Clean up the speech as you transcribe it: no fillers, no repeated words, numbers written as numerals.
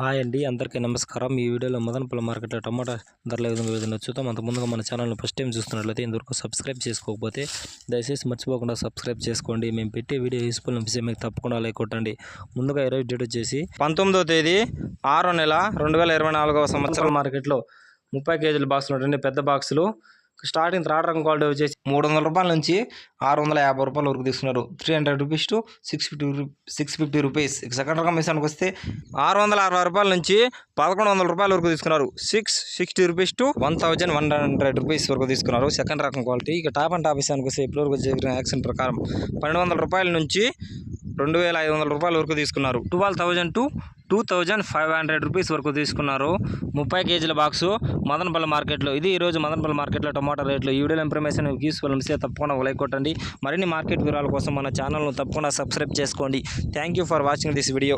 Hi అండి, అందరికీ నమస్కారం. ఈ వీడియోలో మదనపల్లి మార్కెట్లో టమాటా ధరలు ఏ విధంగా చూద్దాం. అంత ముందుగా మన ఛానల్ని ఫస్ట్ టైం చూస్తున్నట్లయితే ఇంతవరకు సబ్స్క్రైబ్ చేసుకోకపోతే దయచేసి మర్చిపోకుండా సబ్స్క్రైబ్ చేసుకోండి. మేము పెట్టే వీడియో యూస్ఫుల్ అనిపిస్తే మీకు తప్పకుండా లైక్ కొట్టండి. ముందుగా ఈరోజు డేట్ వచ్చేసి 19వ తేదీ 6వ నెల 2024వ సంవత్సరం. మార్కెట్లో 30 కేజీల బాక్సులు ఉంటుంది. పెద్ద బాక్సులు స్టార్టింగ్ థర్డ్ రకం క్వాలిటీ వచ్చేసి 300 రూపాయల నుంచి 650 రూపాయల వరకు తీసుకున్నారు. 300 రూపీస్ టు 650 రూపీస్. సెకండ్ రకం విషయానికి వస్తే 660 రూపాయల నుంచి 1100 రూపాయల వరకు తీసుకున్నారు. 660 రూపీస్ టు 1100 రూపీస్ వరకు తీసుకున్నారు. సెకండ్ రకం క్వాలిటీ. ఇక టాప్ అండ్ టాప్ విషయానికి వస్తే ఇప్పటి వరకు జరిగిన యాక్షన్ ప్రకారం 1200 రూపాయల నుంచి 2500 రూపాయల వరకు తీసుకున్నారు. 12,000 టు 2500 రూపీస్ వరకు తీసుకున్నారు. 30 కేజీల బాక్సు మదనపల్లి మార్కెట్లో. ఇది ఈరోజు మదనపల్లి మార్కెట్లో టమాటా రేట్లు. ఈ వీడియో ఇన్ఫర్మేషన్ యూస్ఫుల్ అనిపిస్తే తప్పకుండా లైక్ కొట్టండి. మరిన్ని మార్కెట్ వివరాల కోసం మన ఛానల్ను తప్పకుండా సబ్స్క్రైబ్ చేసుకోండి. Thank you for watching this video.